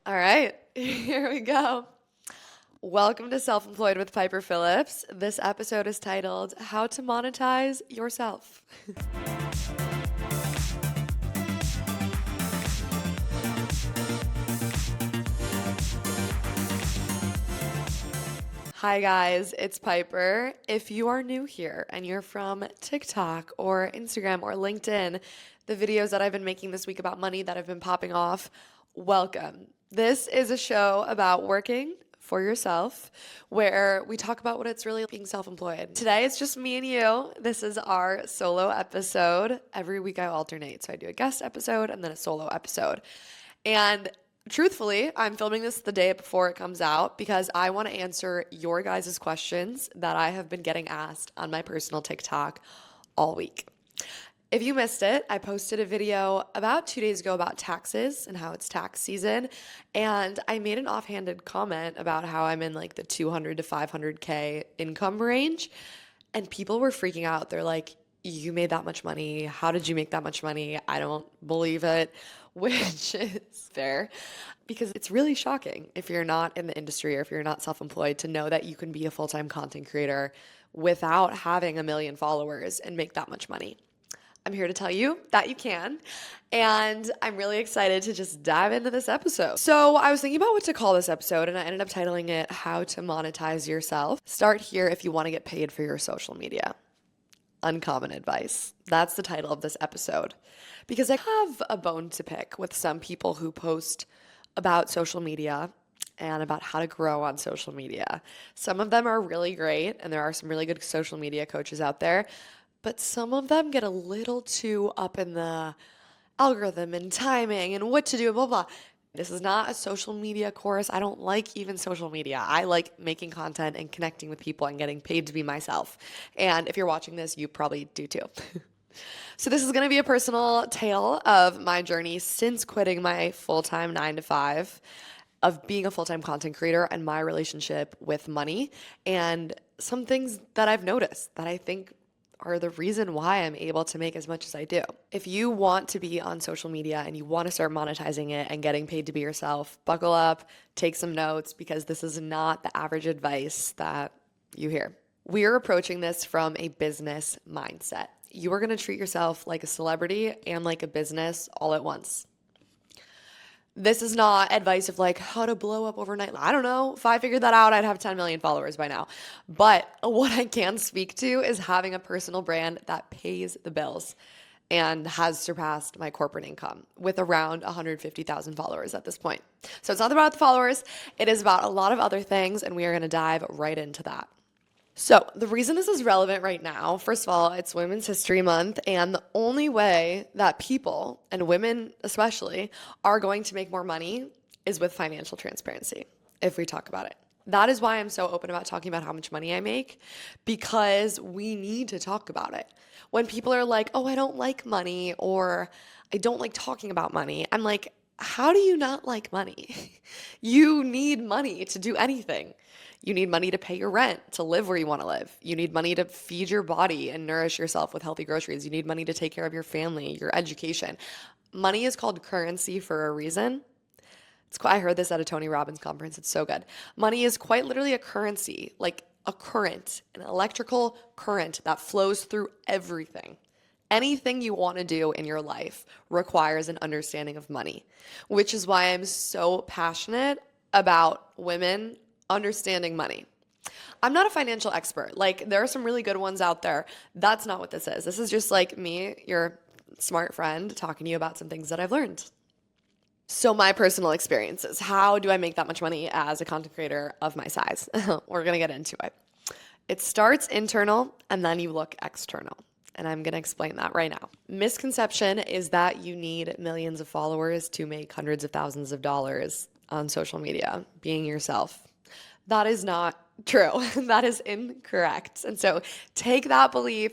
All right, here we go. Welcome to Self-Employed with Piper Phillips. This episode is titled How to Monetize Yourself. Hi guys, it's Piper. If you are new here and you're from TikTok or Instagram or LinkedIn, the videos that I've been making this week about money that have been popping off, welcome. This is a show about working for yourself where we talk about what it's really like being self-employed. Today it's just me and you. This is our solo episode. Every week I alternate. So I do a guest episode and then a solo episode. And truthfully, I'm filming this the day before it comes out because I want to answer your guys' questions that I have been getting asked on my personal TikTok all week. If you missed it, I posted a video about 2 days ago about taxes and how it's tax season. And I made an offhanded comment about how I'm in like the 200 to 500K income range. And people were freaking out. They're like, you made that much money. How did you make that much money? I don't believe it, which is fair because it's really shocking if you're not in the industry or if you're not self-employed to know that you can be a full-time content creator without having 1 million followers and make that much money. I'm here to tell you that you can, and I'm really excited to just dive into this episode. So I was thinking about what to call this episode, and I ended up titling it How to Monetize Yourself. Start here if you want to get paid for your social media. Uncommon advice. That's the title of this episode. Because I have a bone to pick with some people who post about social media and about how to grow on social media. Some of them are really great, and there are some really good social media coaches out there. But some of them get a little too up in the algorithm and timing and what to do, blah, blah. This is not a social media course. I don't like even social media. I like making content and connecting with people and getting paid to be myself. And if you're watching this, you probably do too. So this is going to be a personal tale of my journey since quitting my full-time 9 to 5, of being a full-time content creator and my relationship with money, and some things that I've noticed that I think are the reason why I'm able to make as much as I do. If you want to be on social media and you want to start monetizing it and getting paid to be yourself, buckle up, take some notes, because this is not the average advice that you hear. We are approaching this from a business mindset. You are going to treat yourself like a celebrity and like a business all at once. This is not advice of like how to blow up overnight. I don't know. If I figured that out, I'd have 10 million followers by now. But what I can speak to is having a personal brand that pays the bills and has surpassed my corporate income with around 150,000 followers at this point. So it's not about the followers. It is about a lot of other things, and we are going to dive right into that. So the reason this is relevant right now, first of all, it's Women's History Month, and the only way that people, and women especially, are going to make more money is with financial transparency, if we talk about it. That is why I'm so open about talking about how much money I make, because we need to talk about it. When people are like, oh, I don't like money, or I don't like talking about money, I'm like, how do you not like money? You need money to do anything. You need money to pay your rent, to live where you want to live. You need money to feed your body and nourish yourself with healthy groceries. You need money to take care of your family, your education. Money is called currency for a reason. I heard this at a Tony Robbins conference. It's so good. Money is quite literally a currency, like a current, an electrical current that flows through everything. Anything you want to do in your life requires an understanding of money, which is why I'm so passionate about women understanding money. I'm not a financial expert. Like, there are some really good ones out there. That's not what this is. This is just like me, your smart friend, talking to you about some things that I've learned. So my personal experiences. How do I make that much money as a content creator of my size? We're going to get into it. It starts internal and then you look external. And I'm going to explain that right now. Misconception is that you need millions of followers to make hundreds of thousands of dollars on social media, being yourself. That is not true. That is incorrect. And so take that belief,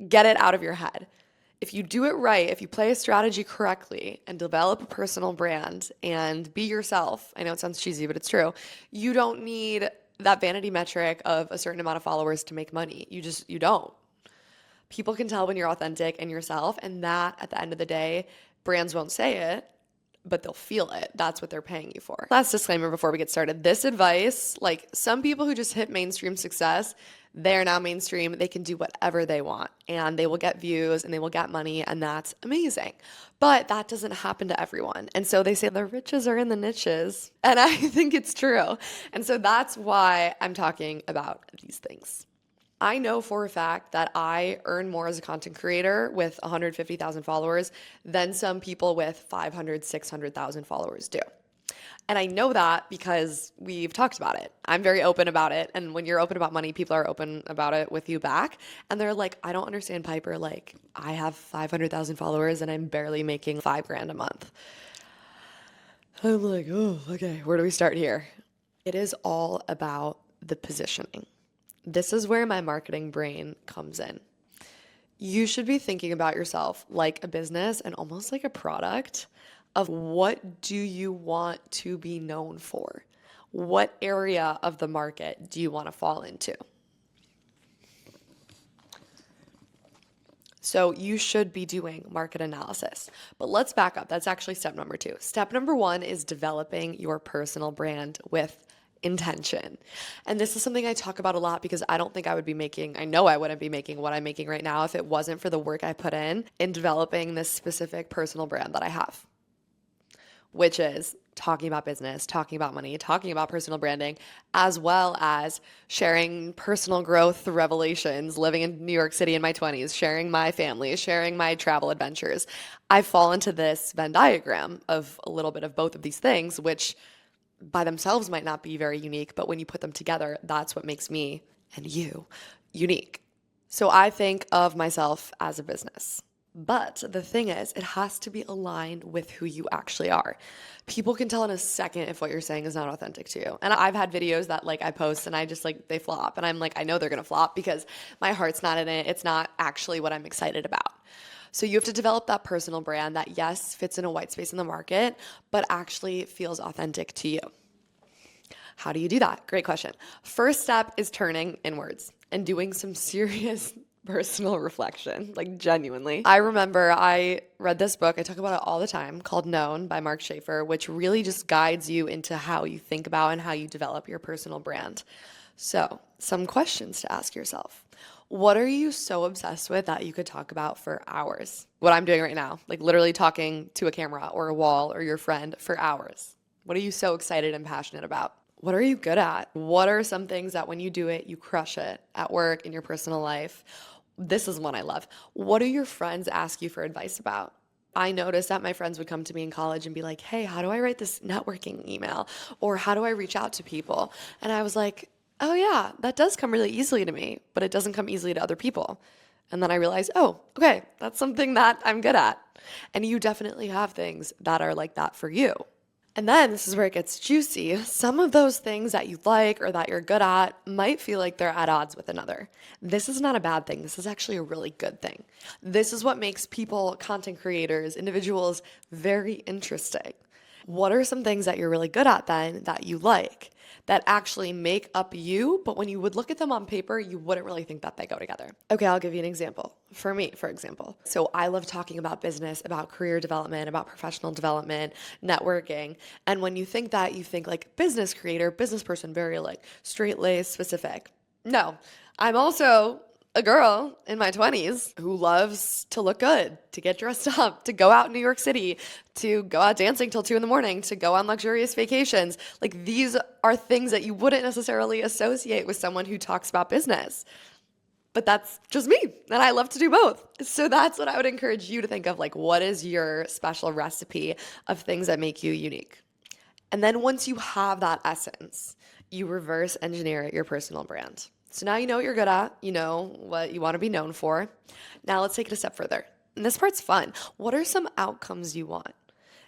get it out of your head. If you do it right, if you play a strategy correctly and develop a personal brand and be yourself, I know it sounds cheesy, but it's true. You don't need that vanity metric of a certain amount of followers to make money. You don't. People can tell when you're authentic and yourself, and that at the end of the day, brands won't say it, but they'll feel it. That's what they're paying you for. Last disclaimer before we get started. This advice, like some people who just hit mainstream success, they're now mainstream. They can do whatever they want and they will get views and they will get money, and that's amazing. But that doesn't happen to everyone. And so they say the riches are in the niches. And I think it's true. And so that's why I'm talking about these things. I know for a fact that I earn more as a content creator with 150,000 followers than some people with 500, 600,000 followers do. And I know that because we've talked about it. I'm very open about it. And when you're open about money, people are open about it with you back. And they're like, I don't understand, Piper. Like, I have 500,000 followers and I'm barely making $5,000 a month. I'm like, oh, okay, where do we start here? It is all about the positioning. This is where my marketing brain comes in. You should be thinking about yourself like a business and almost like a product of what do you want to be known for? What area of the market do you want to fall into? So you should be doing market analysis. But let's back up. That's actually step number 2. Step number 1 is developing your personal brand with intention. And this is something I talk about a lot because I don't think I know I wouldn't be making what I'm making right now if it wasn't for the work I put in developing this specific personal brand that I have, which is talking about business, talking about money, talking about personal branding, as well as sharing personal growth revelations, living in New York City in my 20s, sharing my family, sharing my travel adventures. I fall into this Venn diagram of a little bit of both of these things, which by themselves might not be very unique, but when you put them together, that's what makes me and you unique. So I think of myself as a business. But the thing is, it has to be aligned with who you actually are. People can tell in a second if what you're saying is not authentic to you. And I've had videos that I post and I just they flop. And I'm like, I know they're going to flop because my heart's not in it. It's not actually what I'm excited about. So you have to develop that personal brand that, yes, fits in a white space in the market, but actually feels authentic to you. How do you do that? Great question. First step is turning inwards and doing some serious personal reflection, genuinely. I remember I read this book, I talk about it all the time, called Known by Mark Schaefer, which really just guides you into how you think about and how you develop your personal brand. So, some questions to ask yourself. What are you so obsessed with that you could talk about for hours? What I'm doing right now, literally talking to a camera or a wall or your friend for hours. What are you so excited and passionate about? What are you good at? What are some things that when you do it, you crush it at work, in your personal life? This is one I love. What do your friends ask you for advice about? I noticed that my friends would come to me in college and be like, hey, how do I write this networking email? Or how do I reach out to people? And I was like, oh yeah, that does come really easily to me, but it doesn't come easily to other people. And then I realized, oh, okay, that's something that I'm good at. And you definitely have things that are like that for you. And then this is where it gets juicy. Some of those things that you like or that you're good at might feel like they're at odds with another. This is not a bad thing. This is actually a really good thing. This is what makes people, content creators, individuals, very interesting. What are some things that you're really good at then that you like that actually make up you, but when you would look at them on paper, you wouldn't really think that they go together? Okay, I'll give you an example. For me, for example. So I love talking about business, about career development, about professional development, networking. And when you think that, you think business creator, business person, very straight-laced, specific. No, I'm also a girl in my 20s who loves to look good, to get dressed up, to go out in New York City, to go out dancing till 2 a.m, to go on luxurious vacations. These are things that you wouldn't necessarily associate with someone who talks about business. But that's just me, and I love to do both. So that's what I would encourage you to think of, what is your special recipe of things that make you unique? And then once you have that essence, you reverse engineer your personal brand. So now you know what you're good at, you know what you want to be known for. Now let's take it a step further. And this part's fun. What are some outcomes you want?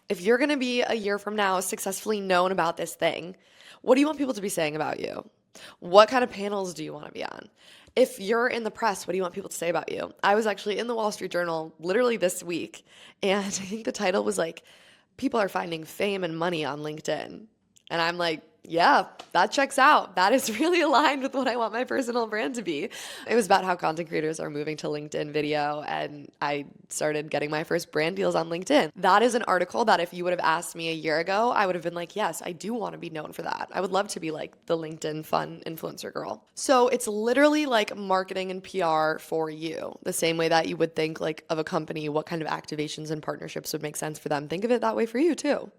If you're going to be a year from now successfully known about this thing, what do you want people to be saying about you? What kind of panels do you want to be on? If you're in the press, what do you want people to say about you? I was actually in the Wall Street Journal literally this week, and I think the title was people are finding fame and money on LinkedIn. And I'm like, yeah, that checks out. That is really aligned with what I want my personal brand to be. It was about how content creators are moving to LinkedIn video, and I started getting my first brand deals on LinkedIn. That is an article that if you would have asked me a year ago, I would have been like, yes, I do want to be known for that. I would love to be like the LinkedIn fun influencer girl. So it's literally like marketing and PR for you, the same way that you would think like of a company, what kind of activations and partnerships would make sense for them. Think of it that way for you too.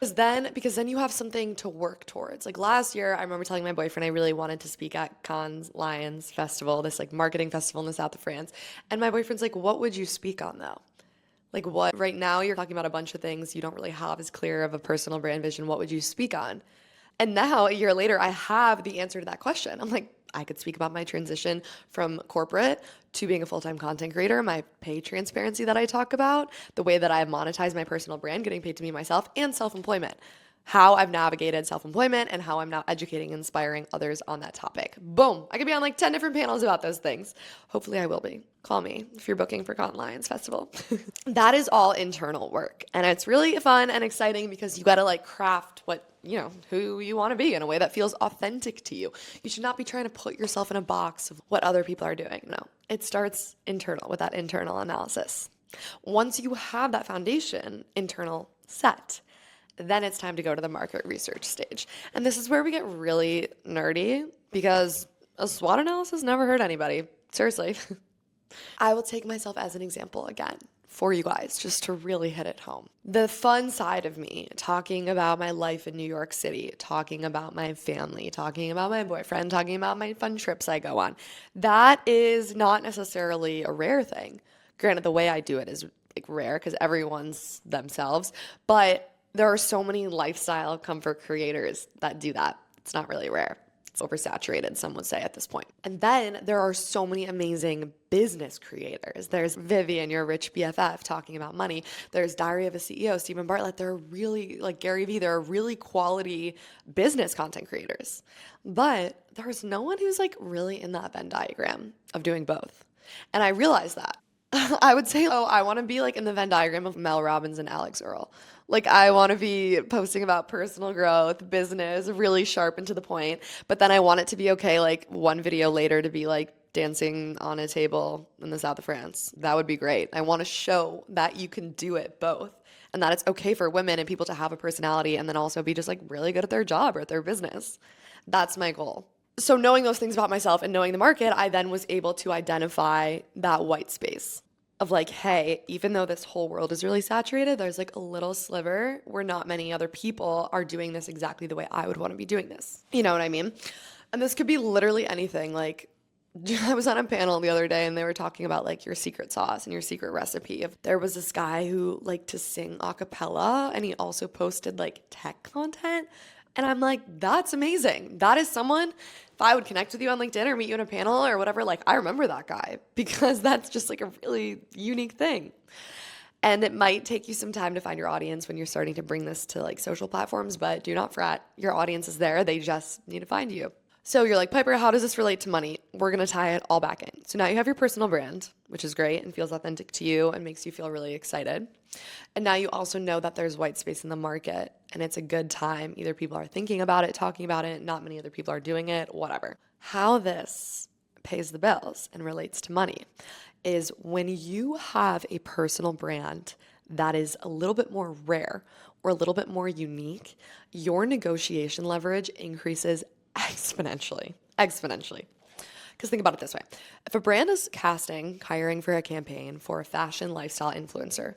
Because then you have something to work towards. Like last year, I remember telling my boyfriend I really wanted to speak at Cannes Lions Festival, this like marketing festival in the south of France. And my boyfriend's like, what would you speak on though? Like what right now you're talking about a bunch of things you don't really have as clear of a personal brand vision. What would you speak on? And now, a year later, I have the answer to that question. I'm like, I could speak about my transition from corporate to being a full-time content creator, my pay transparency that I talk about, the way that I monetize my personal brand, getting paid to me myself, and self-employment. How I've navigated self-employment and how I'm now educating and inspiring others on that topic. Boom. I could be on like 10 different panels about those things. Hopefully I will be. Call me if you're booking for Cannes Lions Festival. That is all internal work. And it's really fun and exciting because you got to like craft who you want to be in a way that feels authentic to you. You should not be trying to put yourself in a box of what other people are doing. No, it starts internal with that internal analysis. Once you have that foundation, internal set, then it's time to go to the market research stage. And this is where we get really nerdy because a SWOT analysis never hurt anybody. Seriously. I will take myself as an example again for you guys just to really hit it home. The fun side of me, talking about my life in New York City, talking about my family, talking about my boyfriend, talking about my fun trips I go on, that is not necessarily a rare thing. Granted, the way I do it is like rare because everyone's themselves, but there are so many lifestyle comfort creators that do that. It's not really rare. It's oversaturated, some would say at this point. And then there are so many amazing business creators. There's Vivian, your rich BFF, talking about money. There's Diary of a CEO, Stephen Bartlett. They're really, like Gary Vee, they're really quality business content creators. But there's no one who's like really in that Venn diagram of doing both. And I realized that. I would say, I want to be like in the Venn diagram of Mel Robbins and Alex Earl. Like I want to be posting about personal growth, business, really sharp and to the point. But then I want it to be okay, like one video later to be like dancing on a table in the south of France. That would be great. I want to show that you can do it both and that it's okay for women and people to have a personality and then also be just like really good at their job or at their business. That's my goal. So knowing those things about myself and knowing the market, I then was able to identify that white space of like, hey, even though this whole world is really saturated, there's like a little sliver where not many other people are doing this exactly the way I would want to be doing this. You know what I mean? And this could be literally anything. Like I was on a panel the other day and they were talking about like your secret sauce and your secret recipe. There was this guy who liked to sing a cappella and he also posted like tech content. And I'm like, that's amazing. That is someone, if I would connect with you on LinkedIn or meet you in a panel or whatever, like I remember that guy because that's just like a really unique thing. And it might take you some time to find your audience when you're starting to bring this to like social platforms, but do not fret. Your audience is there. They just need to find you. So you're like, Piper, how does this relate to money? We're going to tie it all back in. So now you have your personal brand, which is great and feels authentic to you and makes you feel really excited. And now you also know that there's white space in the market and it's a good time. Either people are thinking about it, talking about it, not many other people are doing it, whatever. How this pays the bills and relates to money is when you have a personal brand that is a little bit more rare or a little bit more unique, your negotiation leverage increases exponentially. Because think about it this way. If a brand is hiring for a campaign for a fashion lifestyle influencer,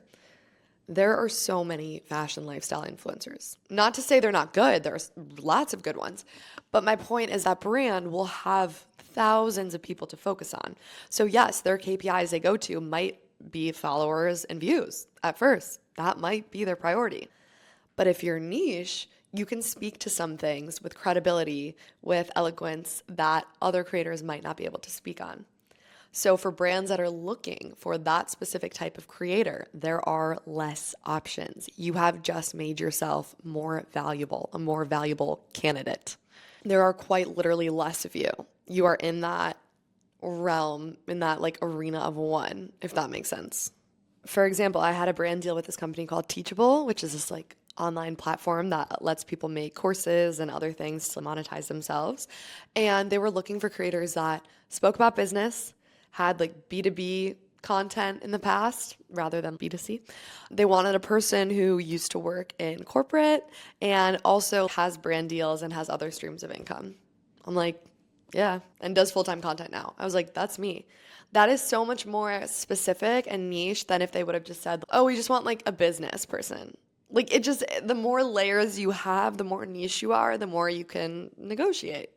there are so many fashion lifestyle influencers. Not to say they're not good. There's lots of good ones. But my point is that brand will have thousands of people to focus on. So yes, their KPIs they go to might be followers and views at first. That might be their priority. But if you're niche, you can speak to some things with credibility, with eloquence that other creators might not be able to speak on. So for brands that are looking for that specific type of creator, there are less options. You have just made yourself more valuable, a more valuable candidate. There are quite literally less of you. You are in that realm, in that like arena of one, if that makes sense. For example, I had a brand deal with this company called Teachable, which is this like online platform that lets people make courses and other things to monetize themselves. And they were looking for creators that spoke about business, had like B2B content in the past rather than B2C. They wanted a person who used to work in corporate and also has brand deals and has other streams of income. I'm like, yeah, and does full-time content now. I was like, that's me. That is so much more specific and niche than if they would have just said, oh, we just want like a business person. Like it just, the more layers you have, the more niche you are, the more you can negotiate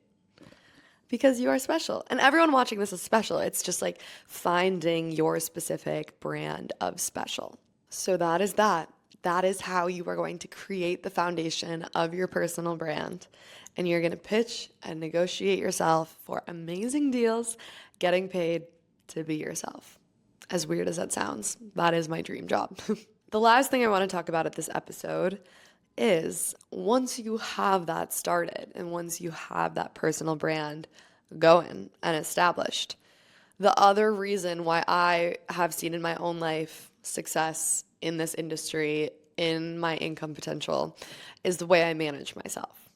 because you are special. And everyone watching this is special. It's just like finding your specific brand of special. So that is that. That is how you are going to create the foundation of your personal brand. And you're going to pitch and negotiate yourself for amazing deals, getting paid to be yourself. As weird as that sounds, that is my dream job. The last thing I want to talk about at this episode is once you have that started and once you have that personal brand going and established, the other reason why I have seen in my own life success in this industry, in my income potential, is the way I manage myself.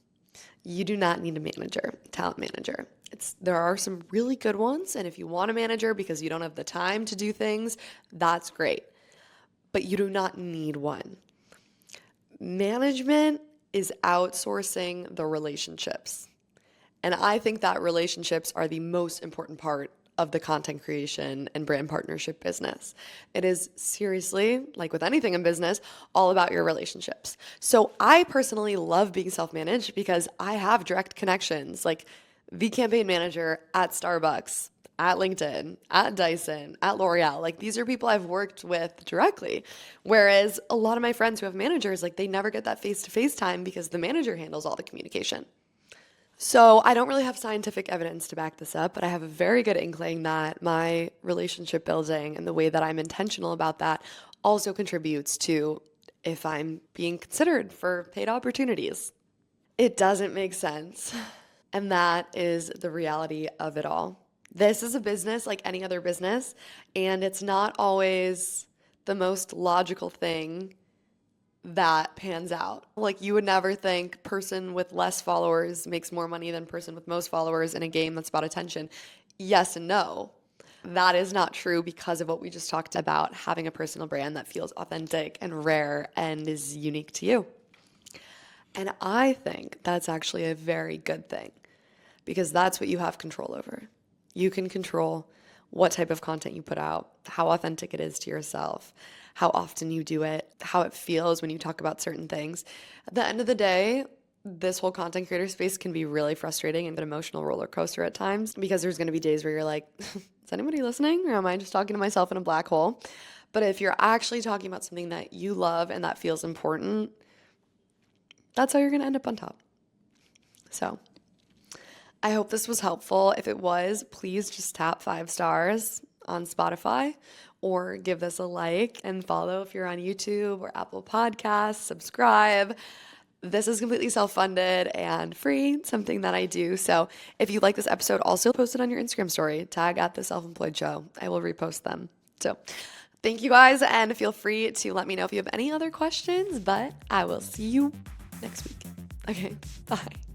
You do not need a manager, talent manager. There are some really good ones, and if you want a manager because you don't have the time to do things, that's great. But you do not need one. Management is outsourcing the relationships. And I think that relationships are the most important part of the content creation and brand partnership business. It is seriously, like with anything in business, all about your relationships. So I personally love being self-managed because I have direct connections, like the campaign manager at Starbucks, at LinkedIn, at Dyson, at L'Oreal. Like these are people I've worked with directly. Whereas a lot of my friends who have managers, like they never get that face-to-face time because the manager handles all the communication. So I don't really have scientific evidence to back this up, but I have a very good inkling that my relationship building and the way that I'm intentional about that also contributes to if I'm being considered for paid opportunities. It doesn't make sense. And that is the reality of it all. This is a business like any other business, and it's not always the most logical thing that pans out. Like you would never think person with less followers makes more money than person with most followers in a game that's about attention. Yes and no. That is not true because of what we just talked about, having a personal brand that feels authentic and rare and is unique to you. And I think that's actually a very good thing because that's what you have control over. You can control what type of content you put out, how authentic it is to yourself, how often you do it, how it feels when you talk about certain things. At the end of the day, this whole content creator space can be really frustrating and an emotional roller coaster at times because there's going to be days where you're like, is anybody listening? Or am I just talking to myself in a black hole? But if you're actually talking about something that you love and that feels important, that's how you're going to end up on top. So I hope this was helpful. If it was, please just tap 5 stars on Spotify or give this a like and follow if you're on YouTube or Apple Podcasts, subscribe. This is completely self-funded and free, something that I do. So if you like this episode, also post it on your Instagram story, tag at The Self-Employed Show. I will repost them. So thank you guys, and feel free to let me know if you have any other questions, but I will see you next week. Okay, bye.